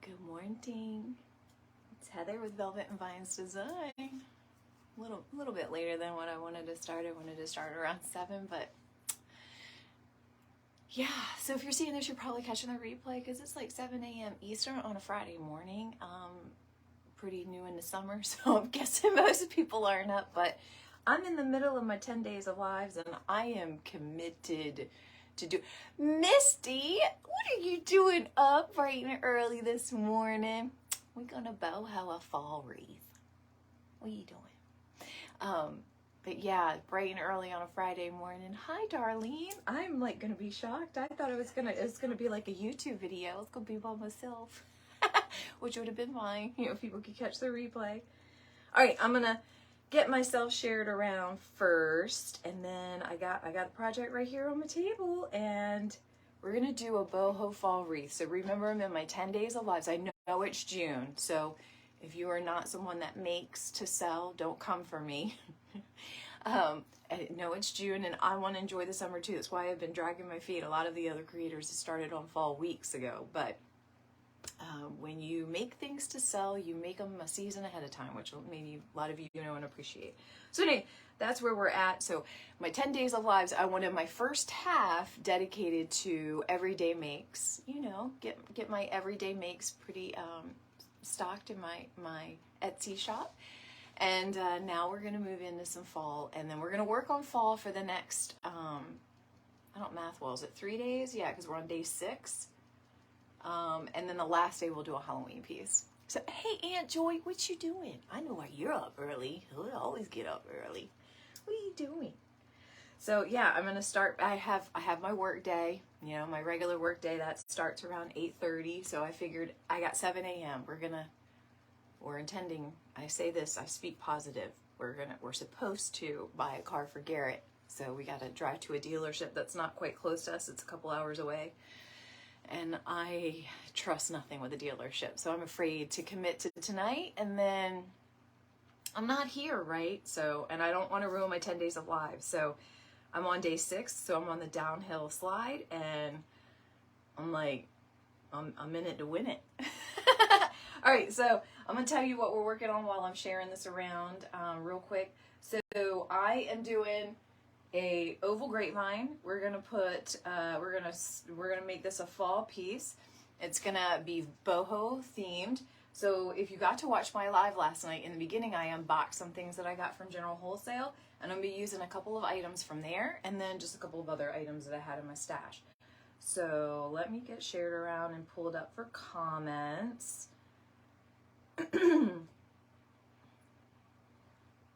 Good morning. It's Heather with Velvet and Vines Design. A little bit later than what I wanted to start. I wanted to start around 7, but yeah. So if you're seeing this, you're probably catching the replay because it's like 7 a.m. Eastern on a Friday morning. Pretty new in the summer, so I'm guessing most people aren't up, but I'm in the middle of my 10 days of lives and I am committed to do. Misty, what are you doing up bright and early this morning? We're gonna boho a fall wreath. What are you doing? But yeah, bright and early on a Friday morning. Hi, Darlene. I'm like gonna be shocked. I thought it's gonna be like a YouTube video. It's gonna be by myself, which would have been fine. You know, people could catch the replay. All right, I'm gonna get myself shared around first, and then I got a project right here on my table, and we're gonna do a boho fall wreath. So remember, I'm in my 10 days of lives. I know it's June, so if you are not someone that makes to sell, don't come for me. I know it's June, and I want to enjoy the summer too. That's why I've been dragging my feet. A lot of the other creators started on fall weeks ago, but when you make things to sell, you make them a season ahead of time, which maybe a lot of you know and appreciate. So anyway, that's where we're at. So my 10 days of lives, I wanted my first half dedicated to everyday makes. You know, get my everyday makes pretty stocked in my Etsy shop. And now we're gonna move into some fall, and then we're gonna work on fall for the next I don't math well. Is it 3 days? Yeah, because we're on day 6. And then the last day we'll do a Halloween piece. So, hey, Aunt Joy, what you doing? I know why you're up early. I always get up early. What are you doing? So, yeah, I'm going to start. I have my work day, you know, my regular work day. That starts around 8:30. So I figured I got 7 a.m. We're intending, I say this, I speak positive. We're supposed to buy a car for Garrett. So we got to drive to a dealership that's not quite close to us. It's a couple hours away. And I trust nothing with a dealership, so I'm afraid to commit to tonight, and then I'm not here, right? So, and I don't want to ruin my 10 days of lives. So I'm on day 6, so I'm on the downhill slide, and I'm like, I'm in it to win it. All right, so I'm gonna tell you what we're working on while I'm sharing this around real quick. So I am doing a oval grapevine. We're gonna put we're gonna make this a fall piece. It's gonna be boho themed. So if you got to watch my live last night, in the beginning I unboxed some things that I got from General Wholesale, and I'm gonna be using a couple of items from there, and then just a couple of other items that I had in my stash. So let me get shared around and pulled up for comments.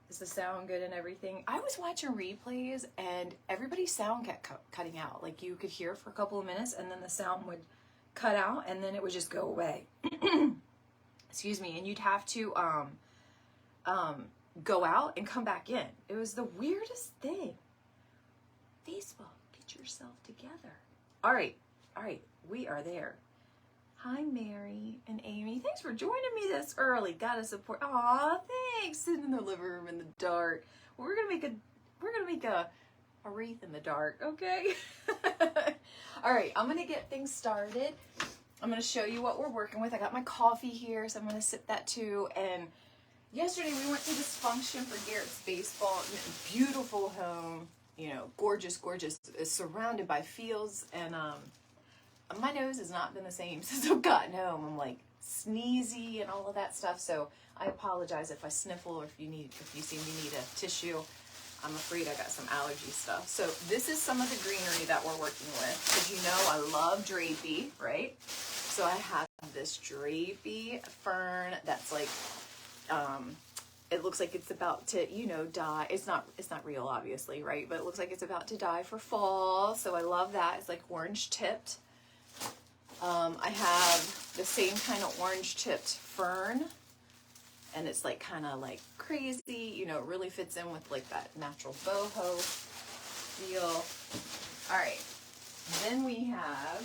Is the sound good and everything? I was watching replays and everybody's sound kept cutting out. Like you could hear for a couple of minutes and then the sound would cut out and then it would just go away. Excuse me. And you'd have to go out and come back in. It was the weirdest thing. Facebook, get yourself together. All right. We are there. Hi, Mary and Amy. Thanks for joining me this early. Gotta support. Aw, thanks. Sitting in the living room in the dark. Well, we're gonna make a wreath in the dark, okay? All right, I'm gonna get things started. I'm gonna show you what we're working with. I got my coffee here, so I'm gonna sip that too. And yesterday we went to this function for Garrett's baseball. Beautiful home, you know, gorgeous. It's surrounded by fields, and my nose has not been the same since I've gotten home. I'm like sneezy and all of that stuff. So I apologize if I sniffle or if you see me need a tissue. I'm afraid I got some allergy stuff. So this is some of the greenery that we're working with. Because you know I love drapey, right? So I have this drapey fern that's like, it looks like it's about to, you know, die. It's not real, obviously, right? But it looks like it's about to die for fall. So I love that. It's like orange tipped. I have the same kind of orange tipped fern, and it's like kind of like crazy, you know, it really fits in with like that natural boho feel. All right, then we have,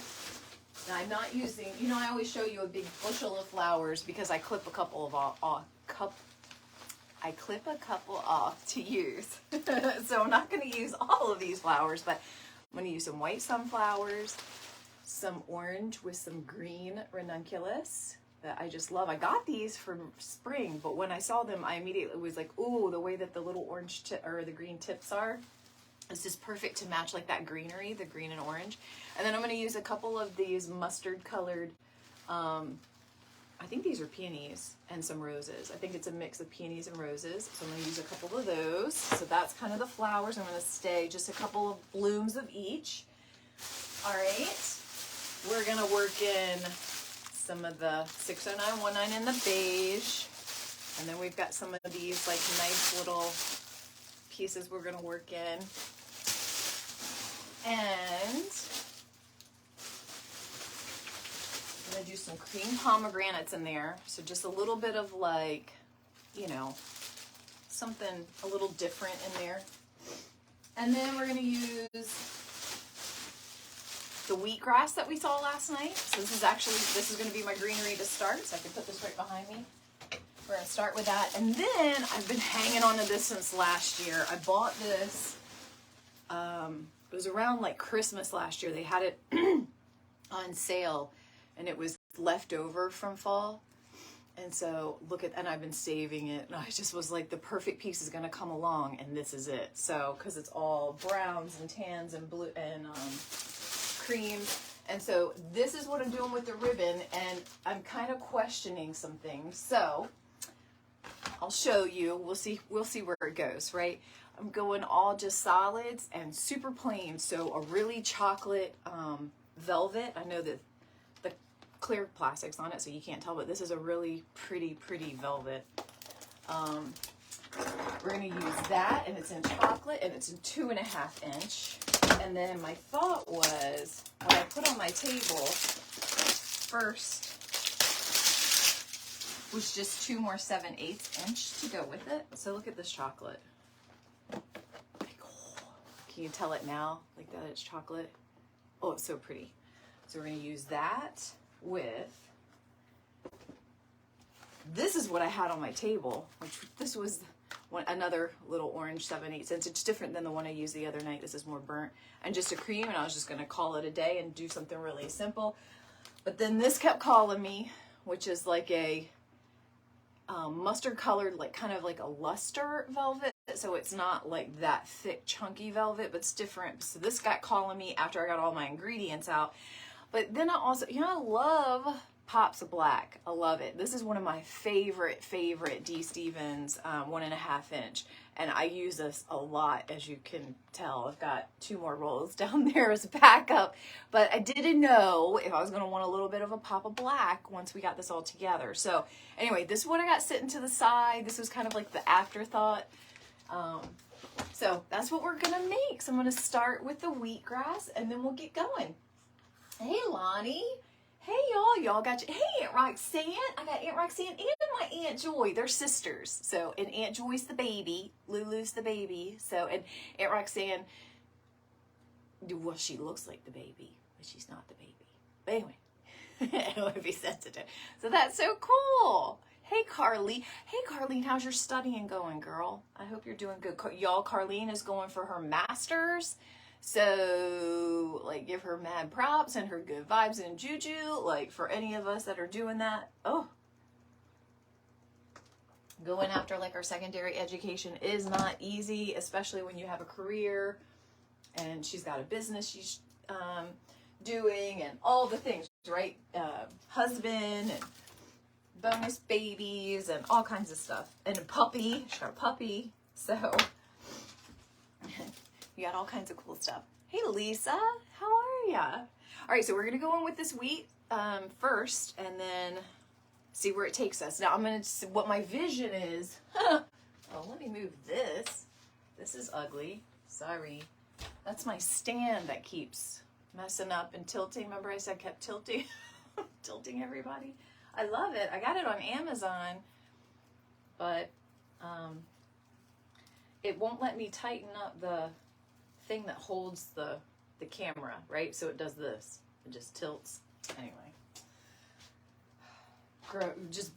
now I'm not using, you know, I always show you a big bushel of flowers because I clip a couple off to use. So I'm not going to use all of these flowers, but I'm going to use some white sunflowers, some orange with some green ranunculus, that I just love. I got these from spring, but when I saw them, I immediately was like, ooh, the way that the little orange or the green tips are, it's just perfect to match like that greenery, the green and orange. And then I'm going to use a couple of these mustard colored, I think these are peonies and some roses. I think it's a mix of peonies and roses. So I'm going to use a couple of those. So that's kind of the flowers. I'm going to stay just a couple of blooms of each. All right. We're going to work in some of the 60919 in the beige. And then we've got some of these like nice little pieces we're going to work in. And I'm going to do some cream pomegranates in there. So just a little bit of like, you know, something a little different in there. And then we're going to use the wheatgrass that we saw last night. So this is going to be my greenery to start. So I can put this right behind me. We're going to start with that. And then I've been hanging on to this since last year. I bought this, it was around like Christmas last year. They had it on sale and it was left over from fall. And so and I've been saving it. And I just was like, the perfect piece is going to come along and this is it. So, cause it's all browns and tans and blue and creams. And so this is what I'm doing with the ribbon and I'm kind of questioning some things. So I'll show you. We'll see where it goes, right? I'm going all just solids and super plain. So a really chocolate velvet. I know that the clear plastic's on it, so you can't tell, but this is a really pretty velvet. We're gonna use that, and it's in chocolate, and it's in 2.5 inch. And then my thought was, what I put on my table first was just 2 more 7/8 inch to go with it. So look at this chocolate. Like, oh, can you tell it now? Like that it's chocolate? Oh, it's so pretty. So we're gonna use that with, this is what I had on my table, which this was another little orange 7/8 inch. It's different than the one I used the other night. This is more burnt. And just a cream, and I was just gonna call it a day and do something really simple. But then this kept calling me, which is like a mustard colored, like kind of like a luster velvet. So it's not like that thick chunky velvet, but it's different. So this got calling me after I got all my ingredients out. But then I also, you know, I love Pops of Black. I love it. This is one of my favorite D. Stevens 1.5 inch. And I use this a lot, as you can tell. I've got 2 more rolls down there as a backup. But I didn't know if I was going to want a little bit of a pop of black once we got this all together. So anyway, this is what I got sitting to the side. This was kind of like the afterthought. So that's what we're going to make. So I'm going to start with the wheatgrass and then we'll get going. Hey, Lonnie. Hey, y'all got you. Hey, Aunt Roxanne. I got Aunt Roxanne and my Aunt Joy. They're sisters. So, and Aunt Joy's the baby. Lulu's the baby. So, and Aunt Roxanne, well, she looks like the baby, but she's not the baby. But anyway, I want to be sensitive. So that's so cool. Hey, Carly. Hey, Carlene, how's your studying going, girl? I hope you're doing good. Y'all, Carlene is going for her master's. So, like, give her mad props and her good vibes and juju, like, for any of us that are doing that. Oh, going after, like, our secondary education is not easy, especially when you have a career and she's got a business she's doing and all the things, right? Husband and bonus babies and all kinds of stuff. And a puppy. She's got a puppy. So... you got all kinds of cool stuff. Hey, Lisa, how are ya? All right, so we're gonna go in with this wheat first, and then see where it takes us. Now I'm gonna see what my vision is. Oh, let me move this. This is ugly. Sorry. That's my stand that keeps messing up and tilting. Remember I said kept tilting, tilting everybody. I love it. I got it on Amazon, but it won't let me tighten up the thing that holds the camera, right? So it does this. It just tilts. Anyway. Just,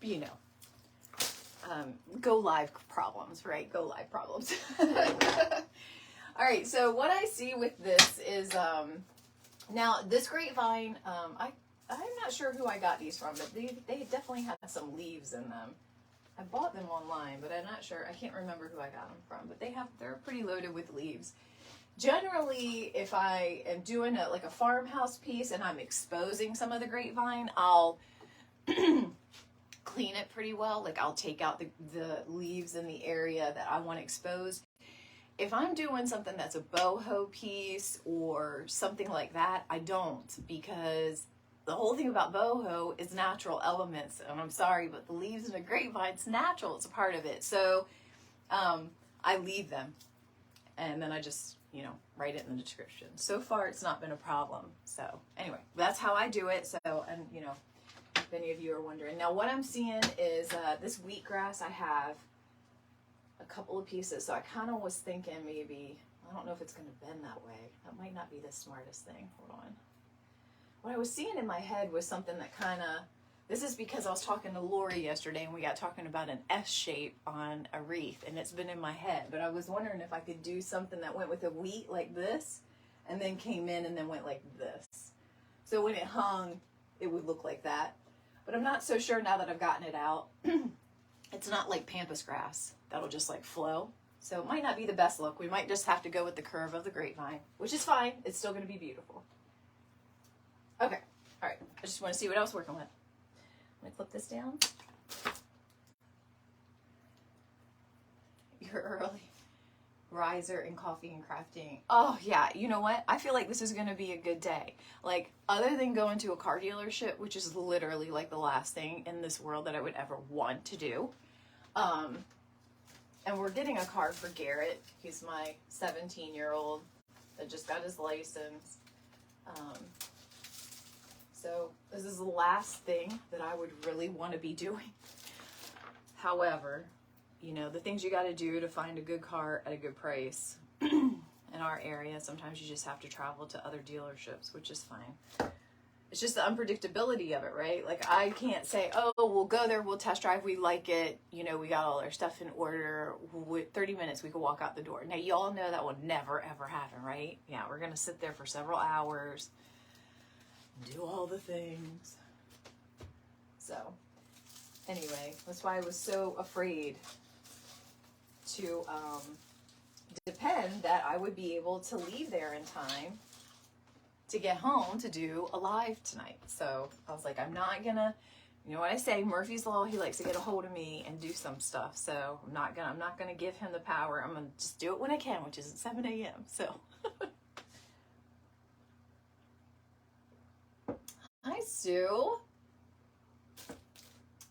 you know, go live problems, right? Go live problems. All right, so what I see with this is, now this grapevine, I'm not sure who I got these from, but they definitely had some leaves in them. I bought them online, but I'm not sure. I can't remember who I got them from, but they're pretty loaded with leaves. Generally, if I am doing like a farmhouse piece and I'm exposing some of the grapevine, I'll clean it pretty well. Like I'll take out the leaves in the area that I want exposed. If I'm doing something that's a boho piece or something like that, I don't, because the whole thing about boho is natural elements. And I'm sorry, but the leaves in a grapevine, it's natural. It's a part of it. So I leave them. And then I just, write it in the description. So far, it's not been a problem. So anyway, that's how I do it. So, and if any of you are wondering. Now, what I'm seeing is this wheatgrass, I have a couple of pieces. So I kind of was thinking maybe, I don't know if it's going to bend that way. That might not be the smartest thing. Hold on. What I was seeing in my head was something that kind of, this is because I was talking to Lori yesterday and we got talking about an S shape on a wreath, and it's been in my head, but I was wondering if I could do something that went with a wheat like this and then came in and then went like this. So when it hung, it would look like that. But I'm not so sure now that I've gotten it out. It's not like pampas grass that'll just like flow. So it might not be the best look. We might just have to go with the curve of the grapevine, which is fine. It's still going to be beautiful. Okay. All right. I just want to see what else we're working with. Let me flip this down. You're early riser in coffee and crafting. Oh yeah, you know what? I feel like this is going to be a good day. Like, other than going to a car dealership, which is literally like the last thing in this world that I would ever want to do. And we're getting a car for Garrett. He's my 17-year-old that just got his license. So this is the last thing that I would really want to be doing. However, the things you got to do to find a good car at a good price in our area, sometimes you just have to travel to other dealerships, which is fine. It's just the unpredictability of it, right? Like, I can't say, oh, we'll go there, we'll test drive, we like it, we got all our stuff in order, 30 minutes we can walk out the door. Now, y'all know that will never, ever happen, right? Yeah, we're going to sit there for several hours, do all the things. So anyway, that's why I was so afraid to depend that I would be able to leave there in time to get home to do a live tonight. So I was like, I'm not gonna, what I say, Murphy's Law, he likes to get a hold of me and do some stuff. So I'm not gonna give him the power. I'm gonna just do it when I can, which is at 7 a.m. So hi, Sue.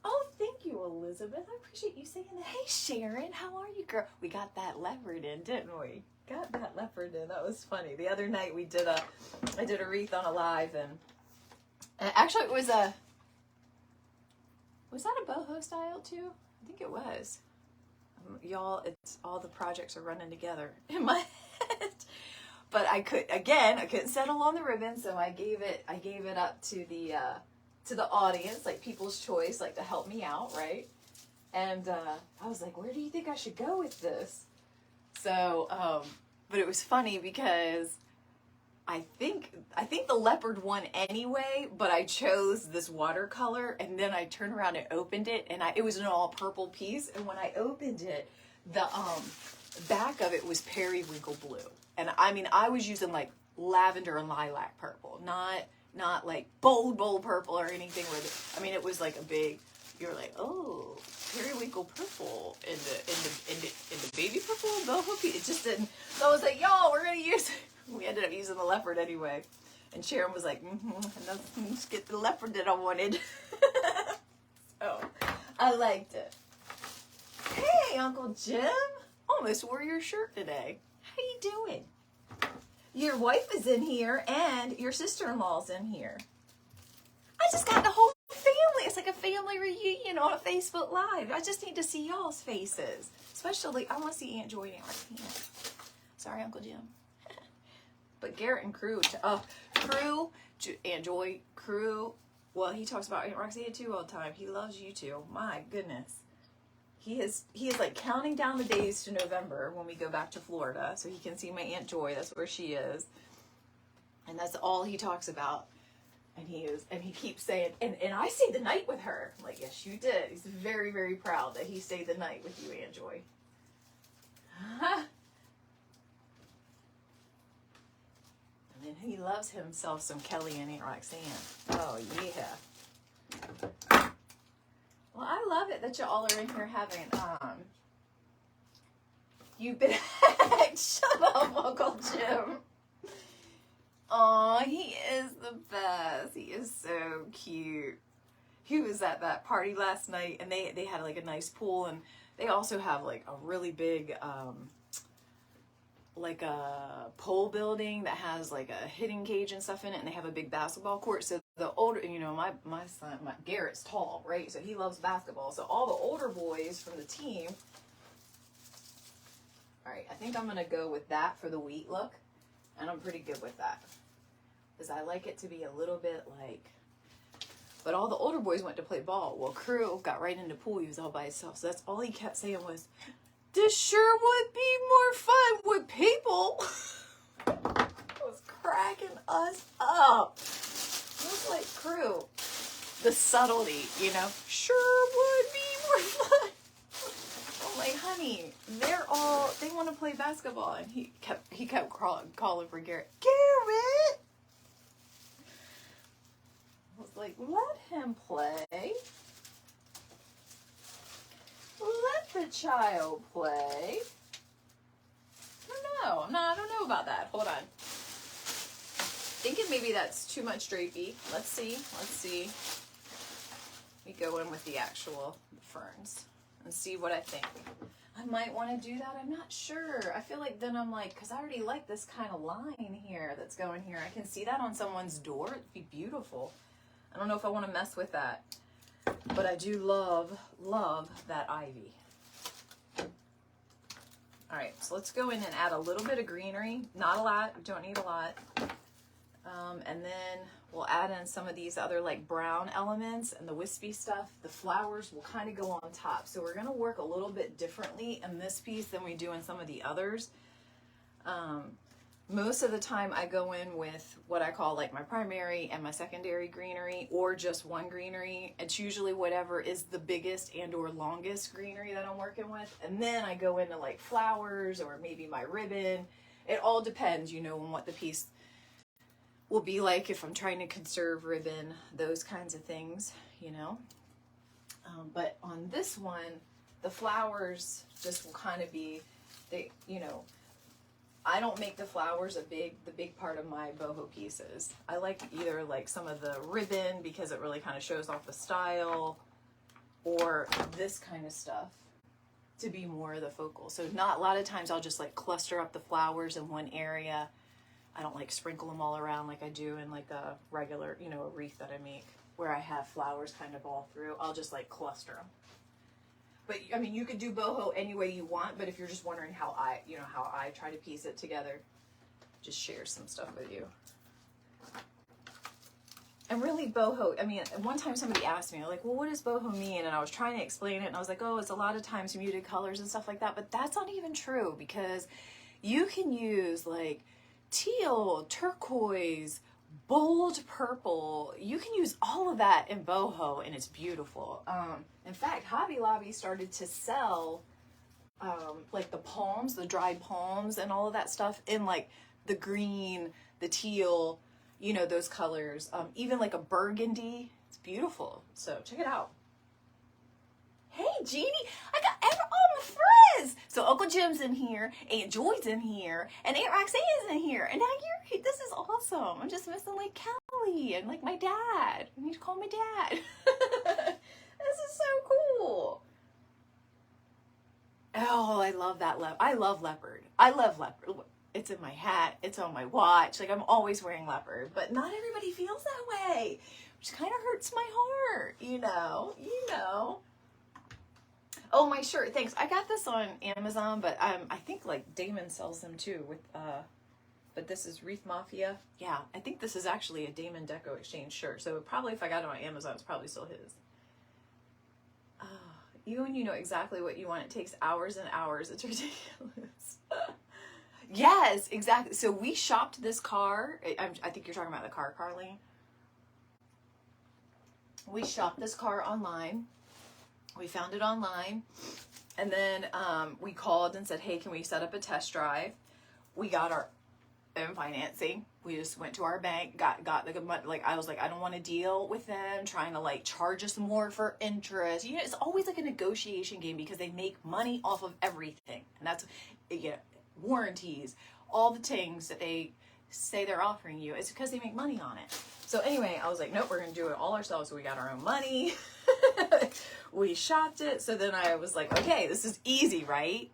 Oh, thank you, Elizabeth. I appreciate you saying that. Hey, Sharon, how are you, girl? We got that leopard in, didn't we? Got that leopard in. That was funny. The other night I did a wreath on a live, and actually it was that a boho style too? I think it was. Y'all, it's all the projects are running together in my head. But I couldn't settle on the ribbon, so I gave it up to the audience, like people's choice, like to help me out, right? And I was like, where do you think I should go with this? So, but it was funny because I think the leopard won anyway, but I chose this watercolor, and then I turned around and opened it, and it was an all purple piece, and when I opened it, the back of it was periwinkle blue. And I was using like lavender and lilac purple, not like bold purple or anything where it was like a big, you're like, oh, periwinkle purple in the baby purple boho piece. It just didn't. So I was like, y'all, we're gonna use it. We ended up using the leopard anyway. And Sharon was like, and let's get the leopard that I wanted. So I liked it. Hey, Uncle Jim. Almost wore your shirt today. How you doing? Your wife is in here and your sister-in-law's in here. I just got the whole family. It's like a family reunion on a Facebook Live. I just need to see y'all's faces. Especially, I want to see Aunt Joy and Aunt Roxana. Sorry, Uncle Jim. But Garrett and Crew, Aunt Joy, Crew, well, he talks about Aunt Roxana too all the time. He loves you too. My goodness. He is like counting down the days to November when we go back to Florida so he can see my Aunt Joy. That's where she is. And that's all he talks about. And he keeps saying, and I stayed the night with her. I'm like, yes, you did. He's very, very proud that he stayed the night with you, Aunt Joy. And then he loves himself some Kelly and Aunt Roxanne. Oh, yeah. Well, I love it that you all are in here having, you've been hacked. Shut up, Uncle Jim. Aw, he is the best. He is so cute. He was at that party last night, and they had like a nice pool, and they also have like a really big, like a pole building that has like a hitting cage and stuff in it, and they have a big basketball court. So the older, you know, my son, Garrett's tall, right? So he loves basketball. So all the older boys from the team. All right, I think I'm gonna go with that for the wheat look, and I'm pretty good with that. Because I like it to be a little bit like, but all the older boys went to play ball. Well, Crew got right into pool. He was all by himself. So that's all he kept saying was, this sure would be more fun with people. It was cracking us up. It was like, Crew, the subtlety, you know, sure would be more fun. I'm like, honey, they want to play basketball. And he kept calling for Garrett. Garrett! I was like, let him play. Let the child play. I don't know about that. Hold on. Thinking maybe that's too much drapey. Let's see. We go in with the actual ferns and see what I think. I might want to do that. I'm not sure. I feel like then I'm like, because I already like this kind of line here that's going here. I can see that on someone's door. It'd be beautiful. I don't know if I want to mess with that, but I do love that ivy. All right, so let's go in and add a little bit of greenery. Not a lot, we don't need a lot. And then we'll add in some of these other like brown elements and the wispy stuff. The flowers will kind of go on top. So we're gonna work a little bit differently in this piece than we do in some of the others. Most of the time I go in with what I call like my primary and my secondary greenery, or just one greenery. It's usually whatever is the biggest and or longest greenery that I'm working with. And then I go into like flowers or maybe my ribbon. It all depends, you know, on what the piece will be like, if I'm trying to conserve ribbon, those kinds of things, you know. But on this one, the flowers just will kind of be, you know, I don't make the flowers the big part of my boho pieces. I like either like some of the ribbon because it really kind of shows off the style, or this kind of stuff to be more of the focal. So not a lot of times I'll just like cluster up the flowers in one area. I don't like sprinkle them all around like I do in like a regular, you know, a wreath that I make where I have flowers kind of all through. I'll just like cluster them. But I mean, you could do boho any way you want, but if you're just wondering how I try to piece it together, just share some stuff with you. And really boho, I mean, one time somebody asked me, like, well, what does boho mean? And I was trying to explain it, and I was like, oh, it's a lot of times muted colors and stuff like that, but that's not even true, because you can use like teal, turquoise, bold purple. You can use all of that in boho, and it's beautiful. In fact, Hobby Lobby started to sell like the palms, the dried palms and all of that stuff in like the green, the teal, you know, those colors. Even like a burgundy. It's beautiful. So check it out. Hey, Jeannie, I got all my friends. So Uncle Jim's in here, Aunt Joy's in here, and Aunt Roxanne's in here. And now you're here. This is awesome. I'm just missing like Kelly and like my dad. I need to call my dad. This is so cool. Oh, I love that I love leopard. I love leopard. It's in my hat. It's on my watch. Like, I'm always wearing leopard. But not everybody feels that way, which kind of hurts my heart, you know. Oh, my shirt. Thanks. I got this on Amazon, but I think like Damon sells them too with but this is Wreath Mafia. Yeah, I think this is actually a Damon Deco Exchange shirt. So probably if I got it on Amazon, it's probably still his. You and you know exactly what you want. It takes hours and hours. It's ridiculous. Yes, exactly. So we shopped this car. I think you're talking about the car, Carlene. we shopped this car online. We found it online. And then we called and said, hey, can we set up a test drive? We got our own financing. We just went to our bank, got like, I was like, I don't want to deal with them trying to like charge us more for interest. You know, it's always like a negotiation game because they make money off of everything. And that's, you know, warranties, all the things that they say they're offering you. It's because they make money on it. So anyway, I was like, nope, we're going to do it all ourselves. So we got our own money. We shopped it. So then I was like, okay, this is easy, right?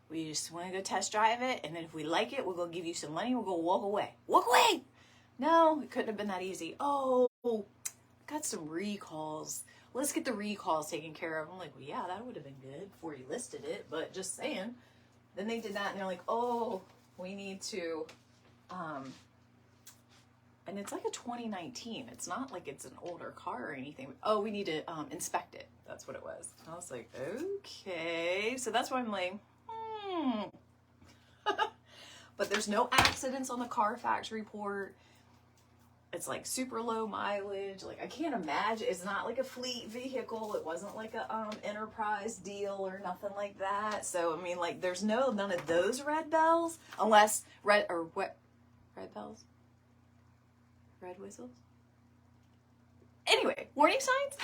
We just want to go test drive it, and then if we like it, we'll go give you some money, we'll go walk away. Walk away! No, it couldn't have been that easy. Oh, got some recalls. Let's get the recalls taken care of. I'm like, well, yeah, that would have been good before you listed it, but just saying. Then they did that, and they're like, oh, we need to, and it's like a 2019. It's not like it's an older car or anything. Oh, we need to inspect it. That's what it was. I was like, okay. So that's why I'm like, but there's no accidents on the Carfax report. It's like super low mileage. Like I can't imagine. It's not like a fleet vehicle. It wasn't like a enterprise deal or nothing like that. So I mean, like there's none of those red bells, unless red bells, red whistles. Anyway, warning signs.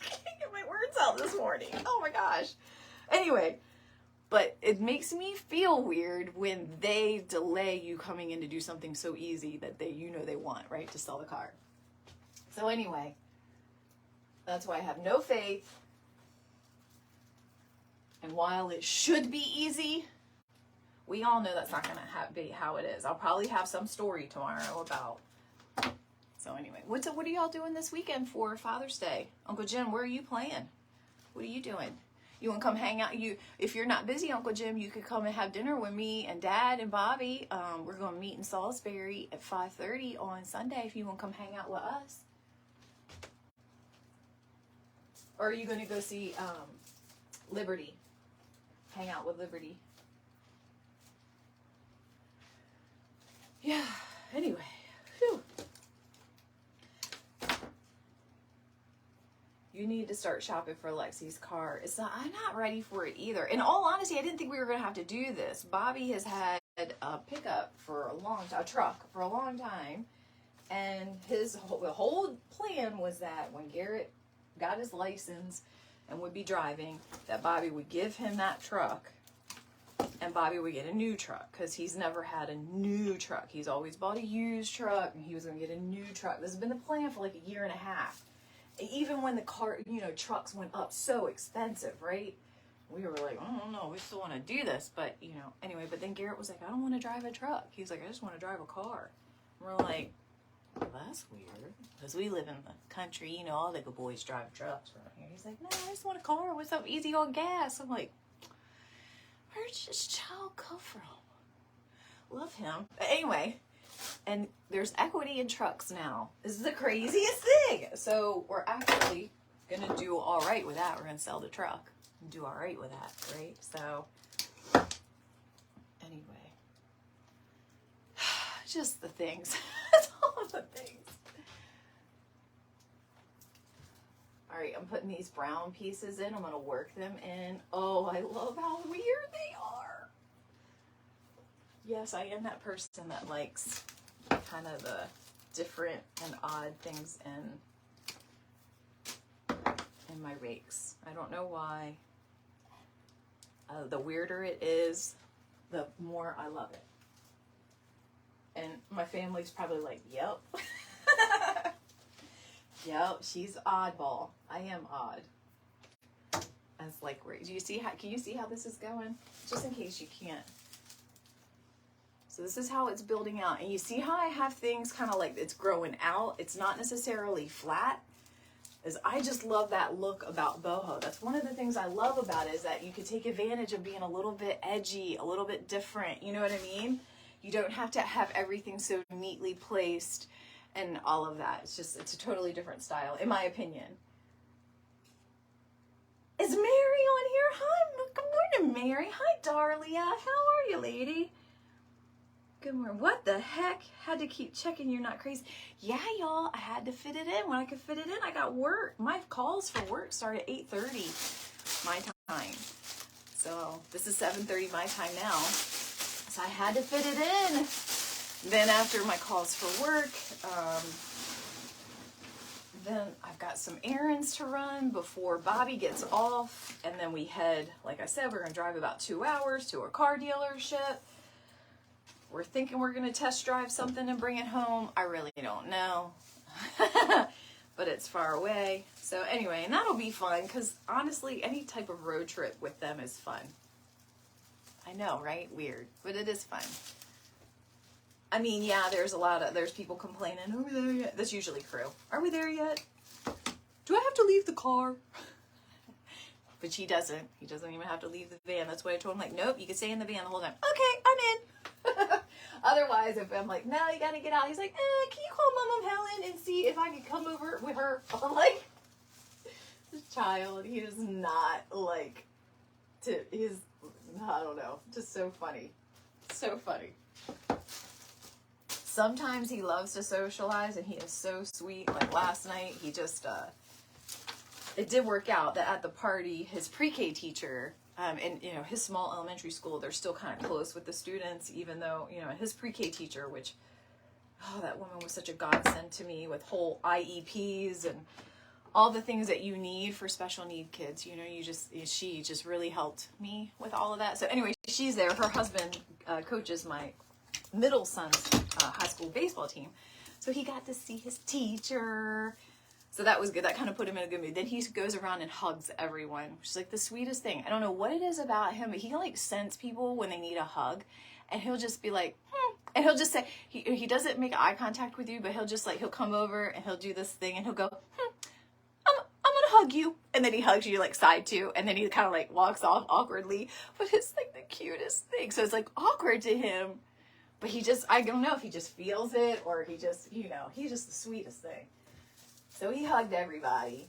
I can't get my words out this morning. Oh my gosh. Anyway. But it makes me feel weird when they delay you coming in to do something so easy that they want, right? To sell the car. So anyway, that's why I have no faith. And while it should be easy, we all know that's not going to be how it is. I'll probably have some story tomorrow about. So anyway, what are y'all doing this weekend for Father's Day? Uncle Jim, where are you playing? What are you doing? You want to come hang out? If you're not busy, Uncle Jim, you could come and have dinner with me and Dad and Bobby. We're going to meet in Salisbury at 5:30 on Sunday if you want to come hang out with us. Or are you going to go see Liberty? Hang out with Liberty. Yeah, anyway. Whew. You need to start shopping for Lexi's car. I'm not ready for it either. In all honesty, I didn't think we were going to have to do this. Bobby has had a pickup for a long time, a truck for a long time. And the whole plan was that when Garrett got his license and would be driving, that Bobby would give him that truck and Bobby would get a new truck because he's never had a new truck. He's always bought a used truck and he was going to get a new truck. This has been the plan for like a year and a half. Even when the car, trucks went up so expensive, right? We were like, I don't know, we still want to do this. But, anyway, but then Garrett was like, I don't want to drive a truck. He's like, I just want to drive a car. And we're like, well, that's weird. Because we live in the country, all the good boys drive trucks around here. He's like, no, I just want a car with some easy on gas. I'm like, where'd this child come from? Love him. But anyway. And there's equity in trucks now. This is the craziest thing. So we're actually going to do all right with that. We're going to sell the truck and do all right with that, right? So anyway, just the things. That's all of the things. All right, I'm putting these brown pieces in. I'm going to work them in. Oh, I love how weird they are. Yes, I am that person that likes kind of the different and odd things in my rakes. I don't know why. The weirder it is, the more I love it. And my family's probably like, yep. Yep, she's oddball. I am odd. It's like, do you see can you see how this is going? Just in case you can't. So this is how it's building out. And you see how I have things kind of like it's growing out. It's not necessarily flat. I just love that look about boho. That's one of the things I love about it, is that you could take advantage of being a little bit edgy, a little bit different. You know what I mean? You don't have to have everything so neatly placed and all of that. It's a totally different style, in my opinion. Is Mary on here? Hi, good morning, Mary. Hi, Darlia. How are you, lady? Good morning. What the heck? Had to keep checking you're not crazy. Yeah, y'all, I had to fit it in. When I could fit it in, I got work. My calls for work start at 8:30 my time. So this is 7:30 my time now. So I had to fit it in. Then after my calls for work, then I've got some errands to run before Bobby gets off. And then we head, like I said, we're going to drive about 2 hours to a car dealership. We're thinking we're going to test drive something and bring it home. I really don't know. But it's far away. So anyway, and that'll be fun because honestly, any type of road trip with them is fun. I know, right? Weird, but it is fun. I mean, yeah, there's people complaining, are we there yet? That's usually crew. Are we there yet? Do I have to leave the car? But he doesn't even have to leave the van. That's why I told him, like, nope, you can stay in the van the whole time. Okay, I'm in. Otherwise, if I'm like, no, you gotta get out. He's like, can you call Mom Helen and see if I can come over with her? I'm like, this child, he does not like I don't know, just so funny. So funny. Sometimes he loves to socialize and he is so sweet. Like last night, he just, it did work out that at the party, his pre-K teacher, and you know, his small elementary school, they're still kind of close with the students, even though, you know, his pre-K teacher, which, oh, that woman was such a godsend to me with whole IEPs and all the things that you need for special need kids. You know, she just really helped me with all of that. So anyway, she's there. Her husband coaches my middle son's high school baseball team. So he got to see his teacher. So that was good. That kind of put him in a good mood. Then he goes around and hugs everyone, which is like the sweetest thing. I don't know what it is about him, but he can like sense people when they need a hug. And he'll just be like, and he'll just say, he doesn't make eye contact with you, but he'll just like, he'll come over and he'll do this thing and he'll go, I'm gonna hug you. And then he hugs you like side to, and then he kind of like walks off awkwardly. But it's like the cutest thing. So it's like awkward to him. But I don't know if he just feels it or he just, you know, he's just the sweetest thing. So he hugged everybody.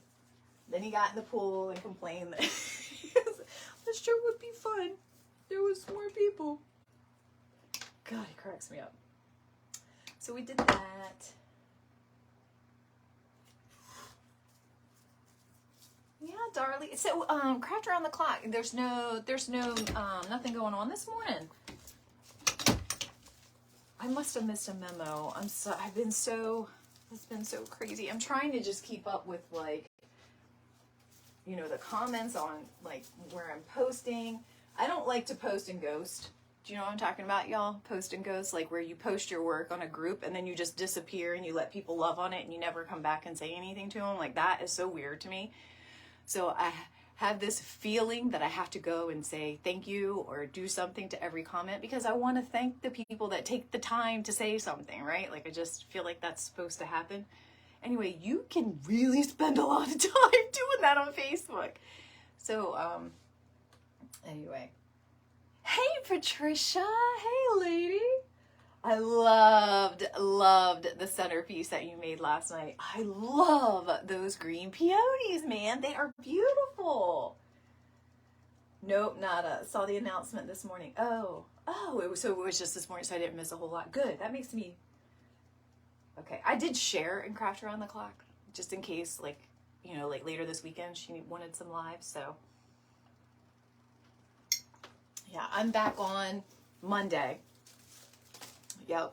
Then he got in the pool and complained that this sure would be fun. There was more people. God, he cracks me up. So we did that. Yeah, darling. So, craft around the clock. There's no, nothing going on this morning. I must have missed a memo. It's been so crazy. I'm trying to just keep up with like, you know, the comments on like where I'm posting. I don't like to post and ghost. Do you know what I'm talking about, y'all? Post and ghost, like where you post your work on a group and then you just disappear and you let people love on it and you never come back and say anything to them. Like that is so weird to me. So I have this feeling that I have to go and say thank you or do something to every comment because I want to thank the people that take the time to say something, right? Like I just feel like that's supposed to happen. Anyway, you can really spend a lot of time doing that on Facebook. So, anyway. Hey, Patricia. Hey, lady. I loved the centerpiece that you made last night. I love those green peonies, man. They are beautiful. Nope, nada. Saw the announcement this morning. Oh, it was just this morning, so I didn't miss a whole lot. Good. That makes me okay. I did share in Craft Around the Clock, just in case, like, you know, like later this weekend she wanted some lives. So yeah, I'm back on Monday. Yep.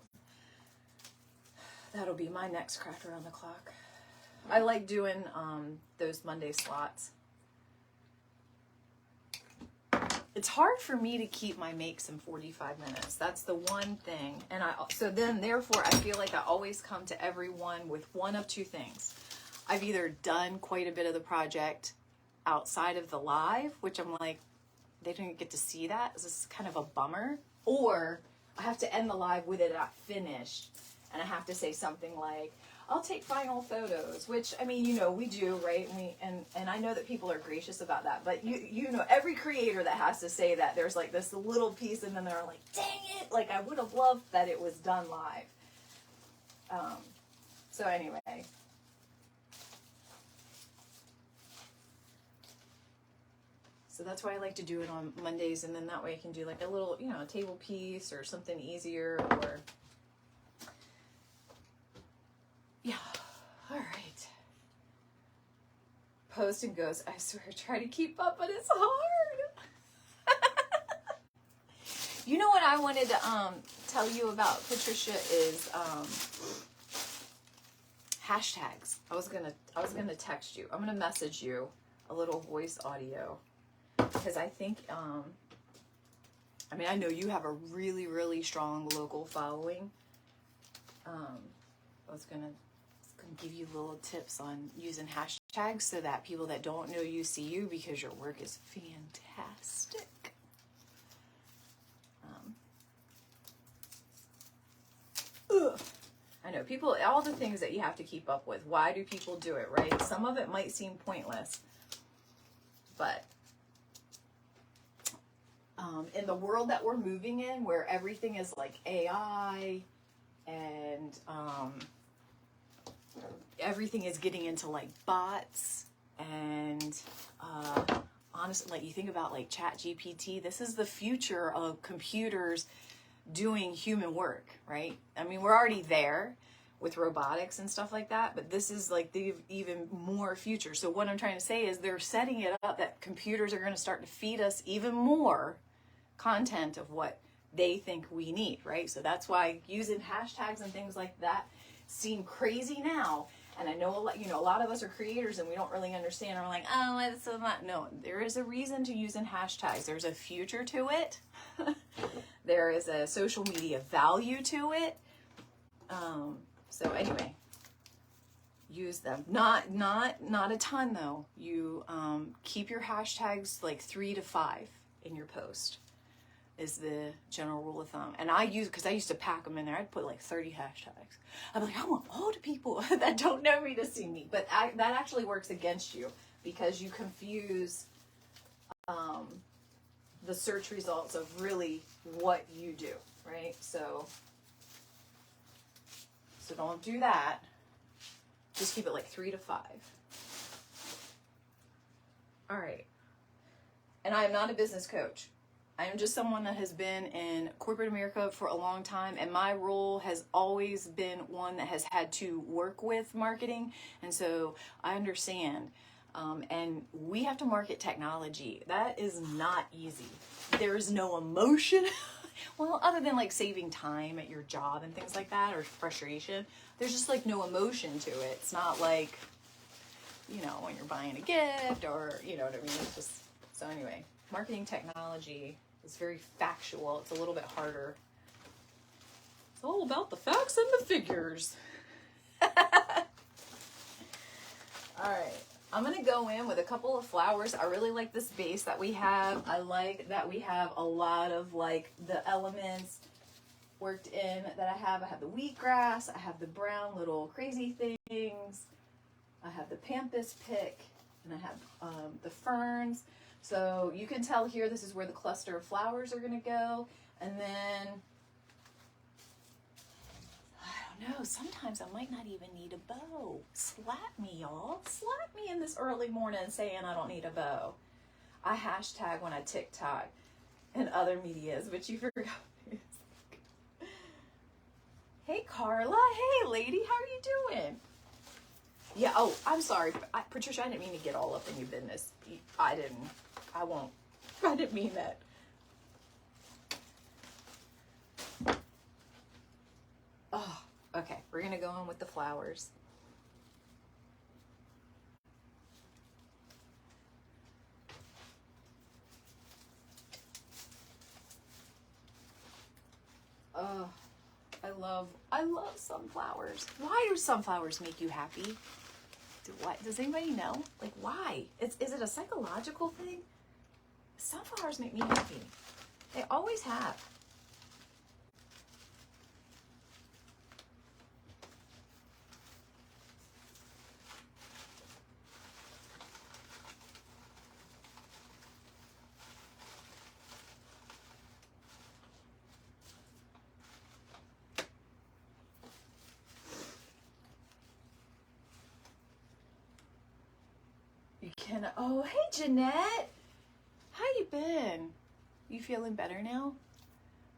That'll be my next Craft Around the Clock. I like doing those Monday slots. It's hard for me to keep my makes in 45 minutes. That's the one thing. And therefore, I feel like I always come to everyone with one of two things. I've either done quite a bit of the project outside of the live, which I'm like, they didn't get to see that. This is kind of a bummer. Or I have to end the live with it not finished. And I have to say something like, I'll take final photos, which, I mean, you know, we do, right? And I know that people are gracious about that. But, you know, every creator that has to say that, there's like this little piece and then they're like, dang it. Like, I would have loved that it was done live. So anyway. So that's why I like to do it on Mondays, and then that way I can do like a little, you know, a table piece or something easier, or yeah. All right. Post and goes, I swear, try to keep up, but it's hard. You know what I wanted to tell you about, Patricia, is hashtags. I was gonna text you. I'm gonna message you a little voice audio, because I think I mean, I know you have a really, really strong local following. I was gonna give you little tips on using hashtags so that people that don't know you see you, because your work is fantastic. I know people, all the things that you have to keep up with. Why do people do it, right? Some of it might seem pointless, but in the world that we're moving in, where everything is like AI and everything is getting into like bots, and honestly, like you think about like ChatGPT, this is the future of computers doing human work, right? I mean, we're already there with robotics and stuff like that, but this is like the even more future. So what I'm trying to say is they're setting it up that computers are going to start to feed us even more content of what they think we need, right? So that's why using hashtags and things like that seem crazy now. And I know a lot, you know, a lot of us are creators and we don't really understand. We're like, oh, it's not. No, there is a reason to using hashtags. There's a future to it. There is a social media value to it. So anyway, use them. Not a ton though. You keep your hashtags like 3 to 5 in your post is the general rule of thumb. And I use, because I used to pack them in there, I'd put like 30 hashtags. I'm like, I want all the people that don't know me to see me. But that actually works against you, because you confuse the search results of really what you do, right? So don't do that. Just keep it like 3 to 5. All right. And I am not a business coach. I am just someone that has been in corporate America for a long time, and my role has always been one that has had to work with marketing, and so I understand. And we have to market technology. That is not easy. There is no emotion. Well, other than like saving time at your job and things like that, or frustration, there's just like no emotion to it. It's not like, you know, when you're buying a gift, or, you know what I mean? It's just, so anyway, marketing technology is very factual. It's a little bit harder. It's all about the facts and the figures. All right. I'm going to go in with a couple of flowers. I really like this base that we have. I like that we have a lot of like the elements worked in that I have. I have the wheatgrass. I have the brown little crazy things. I have the pampas pick, and I have the ferns. So you can tell here, this is where the cluster of flowers are going to go. And then, I don't know, sometimes I might not even need a bow. Slap me, y'all. Slap me in this early morning saying I don't need a bow. I hashtag when I TikTok and other medias, but you forgot. Hey, Carla. Hey, lady. How are you doing? Yeah, oh, I'm sorry. Patricia, I didn't mean to get all up in your business. I didn't mean that. Oh, okay. We're going to go in with the flowers. Oh, I love sunflowers. Why do sunflowers make you happy? Does anybody know? Like, why? Is it a psychological thing? Sunflowers make me happy. They always have. You can, oh, hey, Jeanette. you been? You feeling better now?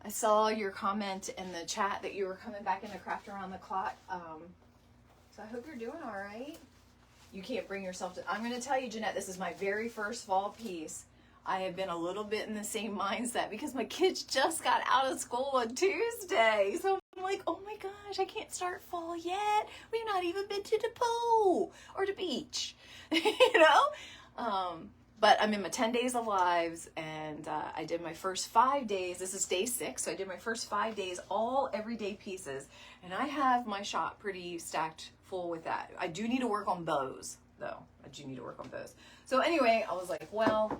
I saw your comment in the chat that you were coming back into Craft Around the Clock. So I hope you're doing all right. You can't bring yourself to... I'm going to tell you, Jeanette, this is my very first fall piece. I have been a little bit in the same mindset because my kids just got out of school on Tuesday. So I'm like, oh my gosh, I can't start fall yet. We've not even been to the pool or the beach, you know? But I'm in my 10 days of lives, and I did my first 5 days. This is day 6, so I did my first 5 days, all everyday pieces. And I have my shop pretty stacked full with that. I do need to work on bows, though. I do need to work on bows. So anyway, I was like, well,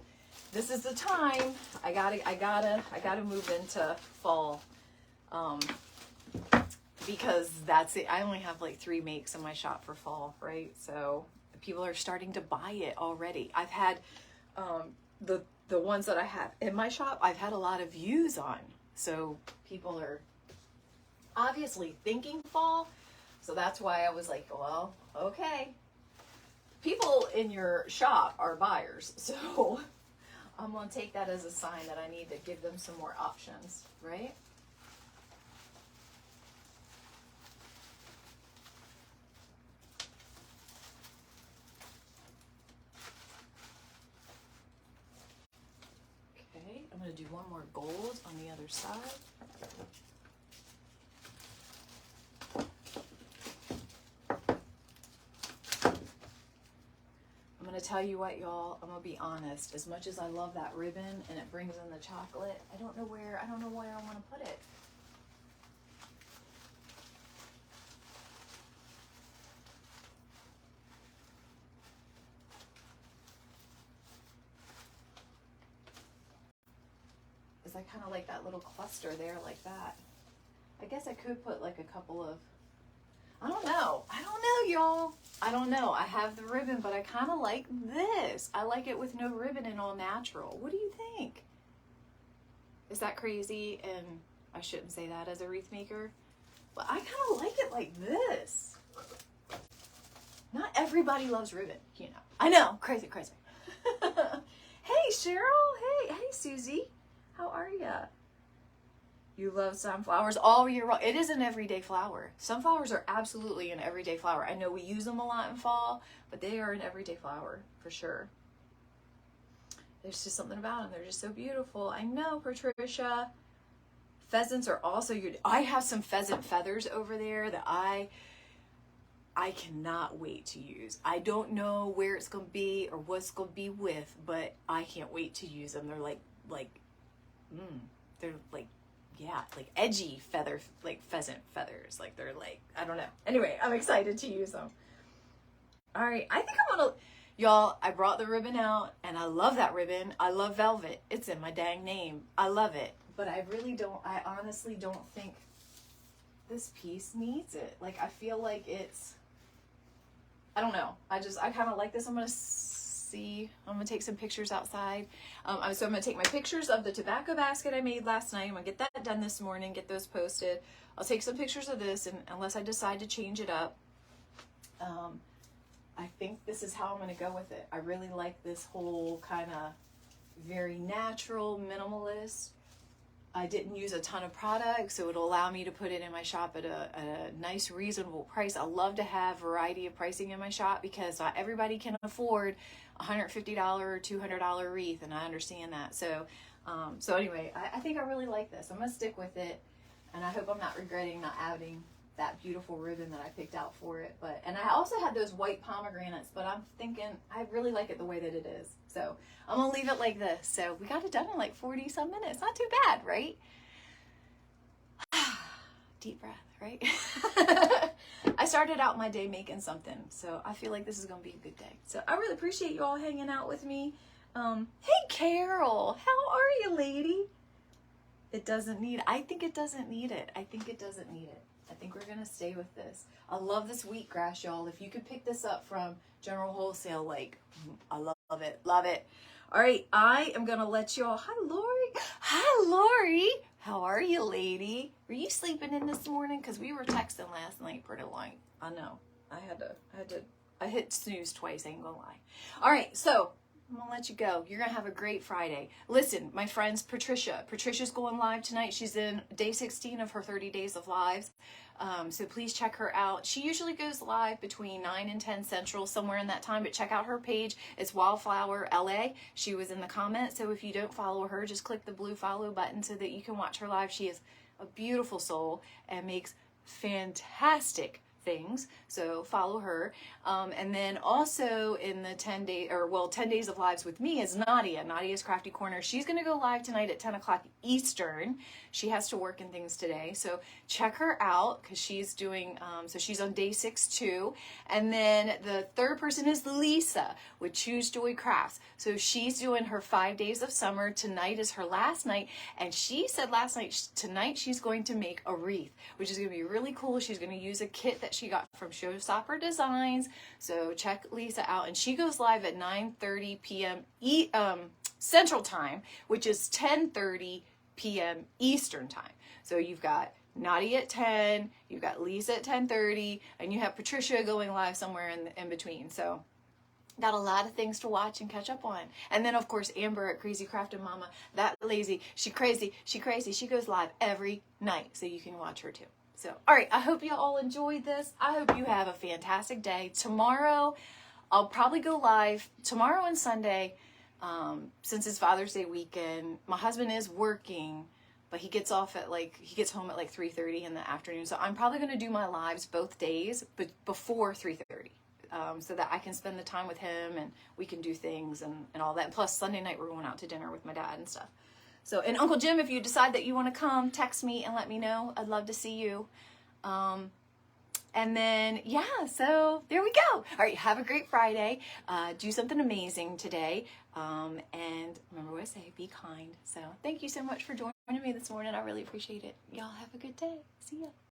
this is the time. I gotta move into fall, because that's it. I only have like 3 makes in my shop for fall, right? So people are starting to buy it already. I've had the ones that I have in my shop, I've had a lot of views on. So people are obviously thinking fall. So that's why I was like, well, okay. People in your shop are buyers. So I'm going to take that as a sign that I need to give them some more options, right? Okay, I'm going to do one more gold on the other side. I'm going to tell you what, y'all, I'm going to be honest. As much as I love that ribbon and it brings in the chocolate, I don't know where I want to put it. Is I kind of like that little cluster there like that. I guess I could put like a couple of, I don't know, y'all. I don't know. I have the ribbon, but I kind of like this. I like it with no ribbon and all natural. What do you think? Is that crazy? And I shouldn't say that as a wreath maker, but I kind of like it like this. Not everybody loves ribbon, you know. I know, crazy. Hey, Cheryl. Hey, Susie. How are ya? You love sunflowers all year round. It is an everyday flower. Sunflowers are absolutely an everyday flower. I know we use them a lot in fall, but they are an everyday flower for sure. There's just something about them. They're just so beautiful. I know, Patricia. Pheasants are also good. I have some pheasant feathers over there that I cannot wait to use. I don't know where it's going to be or what's going to be with, but I can't wait to use them. They're they're like edgy feather, like pheasant feathers. Like they're like, I don't know. Anyway, I'm excited to use them. All right, I think I'm gonna, y'all, I brought the ribbon out and I love that ribbon. I love velvet. It's in my dang name. I love it. But I honestly don't think this piece needs it. Like, I feel like it's, I don't know. I kind of like this. I'm going to take some pictures outside. So I'm going to take my pictures of the tobacco basket I made last night. I'm going to get that done this morning, get those posted. I'll take some pictures of this, and unless I decide to change it up, I think this is how I'm going to go with it. I really like this whole kind of very natural, minimalist. I didn't use a ton of product, so it'll allow me to put it in my shop at a nice, reasonable price. I love to have variety of pricing in my shop because not everybody can afford $150 or $200 wreath, and I understand that. So anyway, I think I really like this. I'm going to stick with it, and I hope I'm not regretting not adding that beautiful ribbon that I picked out for it. And I also had those white pomegranates, but I'm thinking I really like it the way that it is. So I'm going to leave it like this. So we got it done in like 40 some minutes. Not too bad, right? Deep breath, right? I started out my day making something, so I feel like this is going to be a good day. So I really appreciate you all hanging out with me. Hey, Carol, how are you, lady? It doesn't need, I think it doesn't need it. I think it doesn't need it. I think we're going to stay with this. I love this wheatgrass, y'all. If you could pick this up from General Wholesale, like, I love it. Love it. All right, I am going to let y'all. Hi, Lori. Hi, Lori. How are you, lady? Were you sleeping in this morning? Because we were texting last night pretty long. I know. I hit snooze twice, I ain't going to lie. All right, so I'm gonna let you go. You're gonna have a great Friday. Listen, my friends, Patricia's going live tonight. She's in day 16 of her 30 days of lives. So please check her out. She usually goes live between 9 and 10 Central, somewhere in that time, but check out her page. It's Wildflower LA. She was in the comments, so if you don't follow her, just click the blue follow button so that you can watch her live. She is a beautiful soul and makes fantastic things, so follow her. And then also in the 10 days of lives with me is Nadia's Crafty Corner. She's going to go live tonight at 10 o'clock Eastern. She has to work and things today, so check her out because she's doing so she's on day 6 too. And then the third person is Lisa with Choose Joy Crafts. So she's doing her 5 days of summer. Tonight is her last night, and she said tonight she's going to make a wreath, which is going to be really cool. She's going to use a kit that she got from Showstopper Designs. So check Lisa out, and she goes live at 9:30 p.m. Central Time, which is 10:30 p.m. Eastern Time. So you've got Nadia at 10, you've got Lisa at 10:30, and you have Patricia going live somewhere in between. So got a lot of things to watch and catch up on. And then of course Amber at Crazy Craftin' Mama, that lazy, she crazy, she goes live every night, so you can watch her too. So, all right, I hope you all enjoyed this. I hope you have a fantastic day. Tomorrow, I'll probably go live tomorrow and Sunday, since it's Father's Day weekend. My husband is working, but he gets home at like 3:30 in the afternoon. So I'm probably going to do my lives both days, but before 3:30. So that I can spend the time with him and we can do things and all that. And plus Sunday night we're going out to dinner with my dad and stuff. So, and Uncle Jim, if you decide that you want to come, text me and let me know. I'd love to see you. And then, yeah, so there we go. All right, have a great Friday. Do something amazing today. And remember what I say, be kind. So thank you so much for joining me this morning. I really appreciate it. Y'all have a good day. See ya.